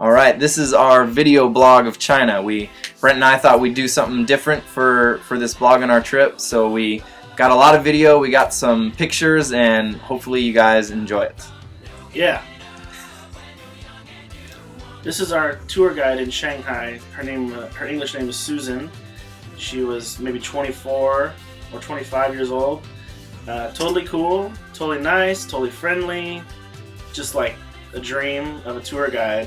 All right, this is our video blog of China. Brent and I thought we'd do something different for this blog on our trip, so we got a lot of video, we got some pictures, and hopefully you guys enjoy it. Yeah. This is our tour guide in Shanghai. Her English name is Susan. She was maybe 24 or 25 years old. Totally cool, totally nice, totally friendly, just like a dream of a tour guide.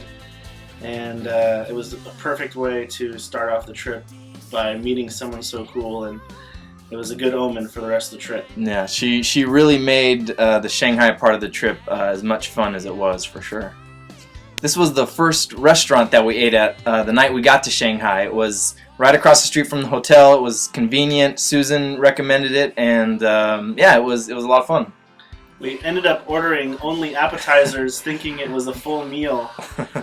And it was a perfect way to start off the trip by meeting someone so cool, and it was a good omen for the rest of the trip. Yeah, she really made the Shanghai part of the trip as much fun as it was, for sure. This was the first restaurant that we ate at the night we got to Shanghai. It was right across the street from the hotel. It was convenient. Susan recommended it, and yeah, it was a lot of fun. We ended up ordering only appetizers, thinking it was a full meal.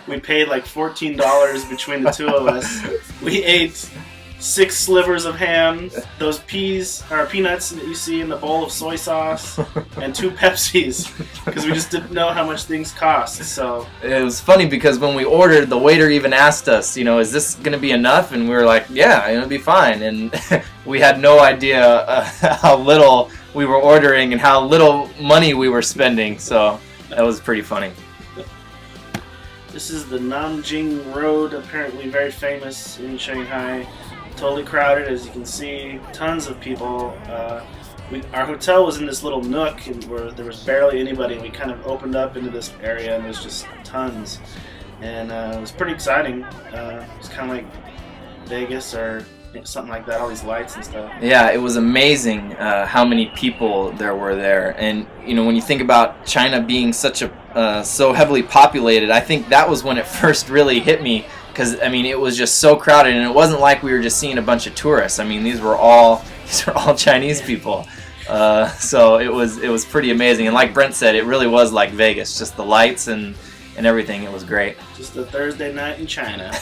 We paid like $14 between the two of us. We ate 6 slivers of ham, those peanuts that you see in the bowl of soy sauce, and 2 Pepsis, because we just didn't know how much things cost. So it was funny because when we ordered, the waiter even asked us, is this going to be enough? And we were like, yeah, it'll be fine. And we had no idea how little we were ordering and how little money we were spending. So that was pretty funny. This is the Nanjing Road, apparently very famous in Shanghai. Totally crowded, as you can see. Tons of people. Our hotel was in this little nook where there was barely anybody. We kind of opened up into this area and there's just tons. And it was pretty exciting. It was kind of like Vegas or something like that, all these lights and stuff. Yeah, it was amazing how many people there were there. And when you think about China being so heavily populated, I think that was when it first really hit me. Because it was just so crowded, and it wasn't like we were just seeing a bunch of tourists. These were all Chinese people. So it was pretty amazing. And like Brent said, it really was like Vegas. Just the lights and everything. It was great. Just a Thursday night in China.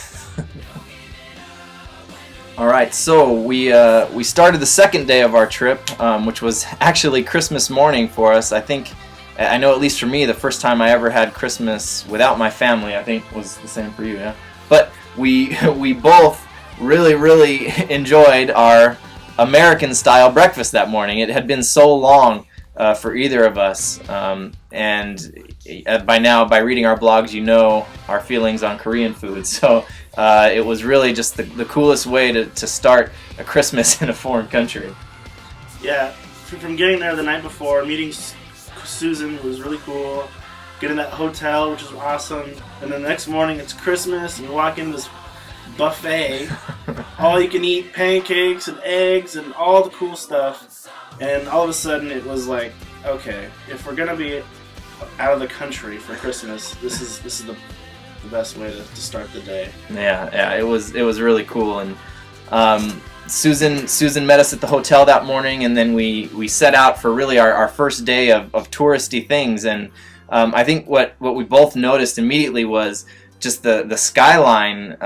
All right, so we started the second day of our trip, which was actually Christmas morning for us. I know at least for me, the first time I ever had Christmas without my family, I think was the same for you, yeah? But we both really enjoyed our American-style breakfast that morning. It had been so long for either of us, and by now, by reading our blogs, you know our feelings on Korean food. So it was really just the coolest way to start a Christmas in a foreign country. Yeah, from getting there the night before, meeting Susan was really cool. Getting that hotel, which was awesome. And then the next morning, it's Christmas, and we walk into this buffet. All you can eat pancakes and eggs and all the cool stuff. And all of a sudden, it was like, okay, if we're going to be out of the country for Christmas, this is the best way to start the day. Yeah, it was really cool. And Susan met us at the hotel that morning, and then we set out for really our first day of touristy things. And I think what we both noticed immediately was just the skyline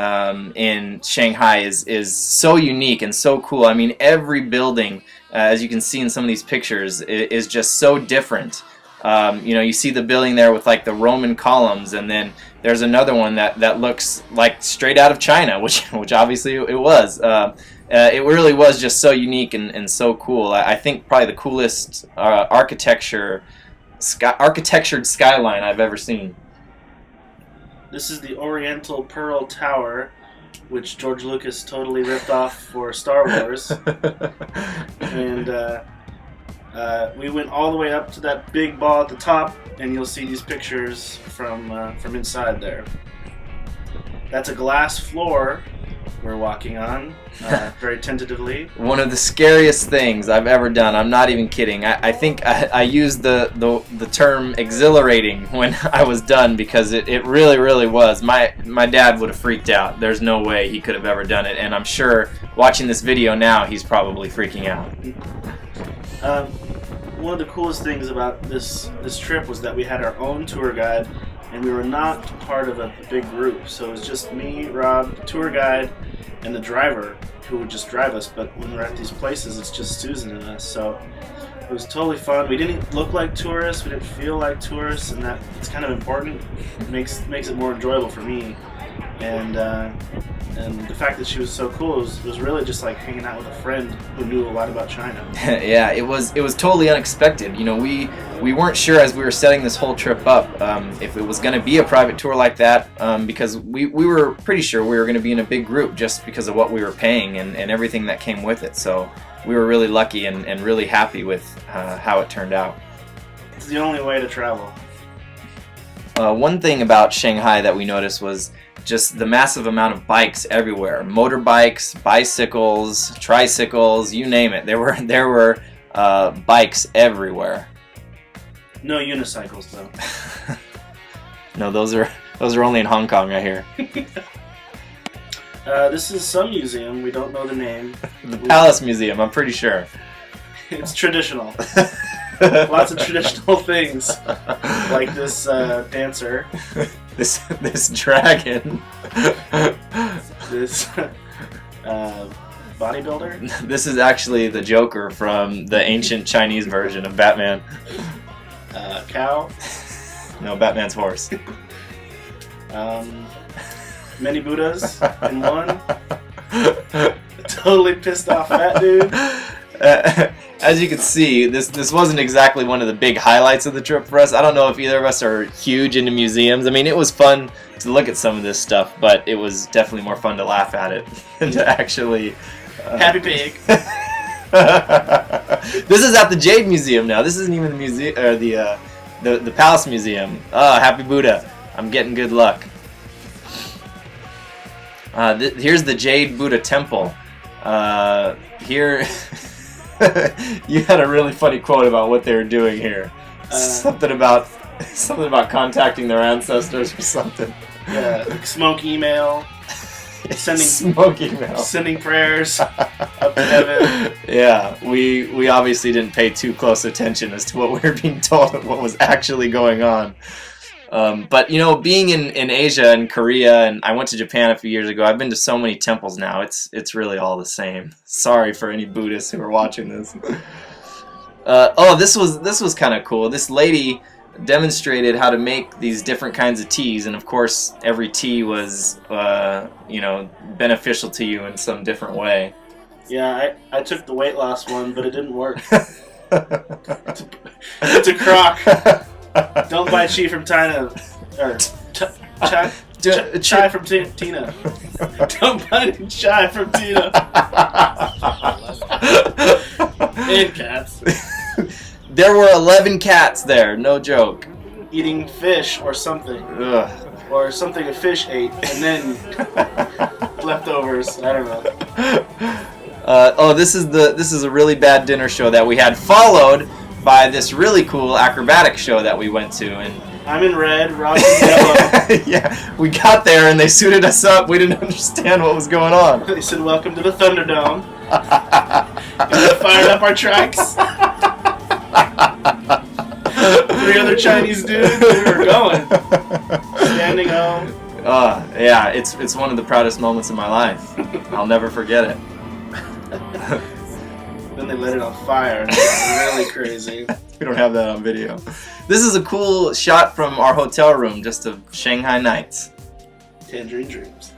in Shanghai is so unique and so cool. Every building, as you can see in some of these pictures, is just so different. You see the building there with like the Roman columns, and then there's another one that looks like straight out of China, which obviously it was. It really was just so unique and so cool. I think probably the coolest architectured skyline I've ever seen. This is the Oriental Pearl Tower, which George Lucas totally ripped off for Star Wars. And we went all the way up to that big ball at the top, and you'll see these pictures from inside there. That's a glass floor we're walking on, very tentatively. One of the scariest things I've ever done. I'm not even kidding. I think I used the term exhilarating when I was done, because it really was. My dad would have freaked out. There's no way he could have ever done it, and I'm sure watching this video now he's probably freaking out. One of the coolest things about this trip was that we had our own tour guide, and we were not part of a big group. So it was just me, Rob, the tour guide, and the driver who would just drive us. But when we're at these places, it's just Susan and us. So It was totally fun. We didn't look like tourists. We didn't feel like tourists, and it's kind of important. It makes it more enjoyable for me. And the fact that she was so cool was really just like hanging out with a friend who knew a lot about China. Yeah, it was totally unexpected. You know, we weren't sure as we were setting this whole trip up if it was going to be a private tour like that, because we were pretty sure we were going to be in a big group just because of what we were paying and everything that came with it. So we were really lucky and really happy with how it turned out. It's the only way to travel. One thing about Shanghai that we noticed was just the massive amount of bikes everywhere. Motorbikes, bicycles, tricycles, you name it. There were bikes everywhere. No unicycles though. No, those are only in Hong Kong, I hear. This is some museum. We don't know the name. The Palace Museum, I'm pretty sure. It's traditional. Lots of traditional things, like this dancer. This dragon. This bodybuilder. This is actually the Joker from the ancient Chinese version of Batman. Cow. No, Batman's horse. Many Buddhas in one. Totally pissed off fat dude. As you can see, this wasn't exactly one of the big highlights of the trip for us. I don't know if either of us are huge into museums. I mean, it was fun to look at some of this stuff, but it was definitely more fun to laugh at it than to actually... Happy Pig. This is at the Jade Museum now. This isn't even the museum or the Palace Museum. Happy Buddha. I'm getting good luck. Here's the Jade Buddha Temple. Here... You had a really funny quote about what they were doing here. Something about contacting their ancestors or something. Yeah, like smoke email. Sending prayers up to heaven. Yeah, we obviously didn't pay too close attention as to what we were being told and what was actually going on. But you know, being in Asia and Korea, and I went to Japan a few years ago. I've been to so many temples now. It's really all the same. Sorry for any Buddhists who are watching this. This was kind of cool. This lady demonstrated how to make these different kinds of teas, and of course, every tea was beneficial to you in some different way. Yeah, I took the weight loss one, but it didn't work. It's a crock. Don't buy chi from China. Or chai from Tina. Don't buy chai from Tina. And cats. There were 11 cats there, no joke. Eating fish or something. Ugh. Or something a fish ate, and then leftovers. I don't know. This is a really bad dinner show that we had, followed by this really cool acrobatic show that we went to, and I'm in red, Rob's in yellow. Yeah, we got there and they suited us up. We didn't understand what was going on. They said, "Welcome to the Thunderdome." And they fired up our tracks. 3 other Chinese dudes. We were going, standing home. Yeah, it's one of the proudest moments of my life. I'll never forget it. Then they lit it on fire. It was really crazy. We don't have that on video. This is a cool shot from our hotel room, just of Shanghai nights. Tangerine Dreams.